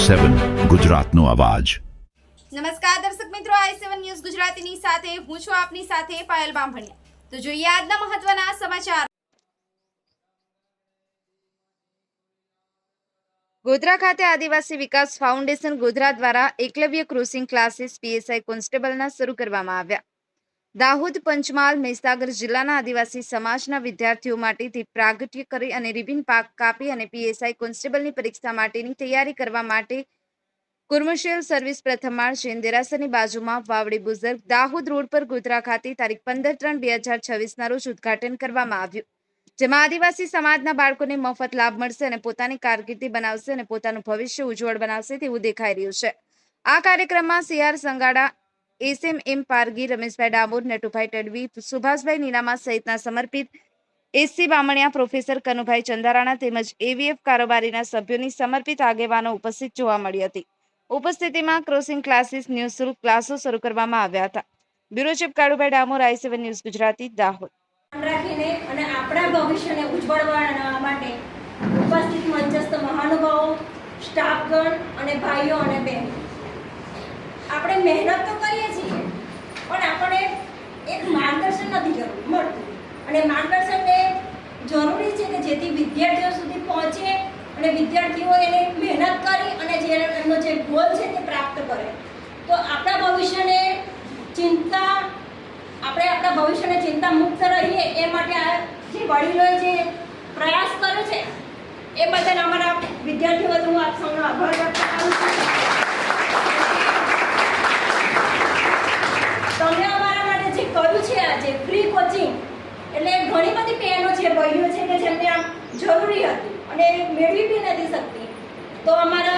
i7 ગુજરાતનો અવાજ। નમસ્કાર દર્શક મિત્રો, i7 ન્યૂઝ ગુજરાતીની સાથે હું છું આપની સાથે પાયલ બામભણિયા। તો જોઈએ આજના મહત્વના સમાચાર। ગોધરા ખાતે આદિવાસી વિકાસ ફાઉન્ડેશન ગોધરા દ્વારા એકલવ્ય ક્રોસિંગ ક્લાસીસ પીએસઆઈ કોન્સ્ટેબલના શરૂ કરવામાં આવ્યા। દાહોદ, પંચમહાલ, મહીસાગર જિલ્લાના આદિવાસી સમાજના વિદ્યાર્થીઓ માટે દીપ પ્રાગટ્ય કરી અને રિબિન પાક કાપી અને પીએસઆઈ કોન્સ્ટેબલની પરીક્ષા માટેની તૈયારી કરવા માટે કોમર્શિયલ સર્વિસ પ્રથમ માળ જૈન દેરાસરની બાજુમાં વાવડી બુઝર્ગ દાહોદ રોડ પર ગોધરા ખાતે તારીખ 15/3/2026ના રોજ ઉદ્ઘાટન કરવામાં આવ્યું, જેમાં આદિવાસી સમાજના બાળકોને મફત લાભ મળશે અને પોતાની કારકિર્દી બનાવશે અને પોતાનું ભવિષ્ય ઉજ્જવળ બનાવશે તેવું દેખાઈ રહ્યું છે। આ કાર્યક્રમમાં સીઆર સંગાડા, એસએમ પારગી, રમેશભાઈ ડામોર, નટુભાઈ તડવી, સુભાષભાઈ નીનામા સહિતના સમર્પિત એસસી બામણિયા, પ્રોફેસર કનુભાઈ ચંદારાણા તેમજ એવીએફ કારોબારીના સભ્યોની સમર્પિત આગેવાનો ઉપસ્થિત જોવા મળી હતી। ઉપસ્થિતિમાં ક્રોસિંગ ક્લાસીસ નિઃશુલ્ક ક્લાસો શરૂ કરવામાં આવ્યા હતા। Bureau chief Kalubhai Damor, i7 news Gujarati, Dahod. રાખીને અને આપણા ભવિષ્યને ઉજ્જવળ બનાવવા માટે ઉપસ્થિત મંચસ્થ મહાનુભાવો, સ્ટાફગણ અને ભાઈઓ અને બહેનો, આપણે મહેનત તો કરીએ છીએ પણ આપણને એક માર્ગદર્શન નથી મળતું અને માર્ગદર્શનને જરૂરી છે કે જેથી વિદ્યાર્થીઓ સુધી પહોંચે અને વિદ્યાર્થીઓ એને મહેનત કરી અને જે એમનો જે ગોલ છે તે પ્રાપ્ત કરે। તો આપણા ભવિષ્યને ચિંતા મુક્ત રહીએ એ માટે આ જે વડીલોએ જે પ્રયાસ કર્યો છે એ બદલ અમારા વિદ્યાર્થીઓ વતી હું આપ સૌનો આભાર વ્યક્ત કરું છું। તમે અમારા માટે જે કર્યું છે આજે ફ્રી કોચિંગ, એટલે ઘણી બધી બહેનો છે, ભાઈઓ છે કે જેમને આમ જરૂરી હતી અને મેળવી બી નથી શકતી, તો અમારા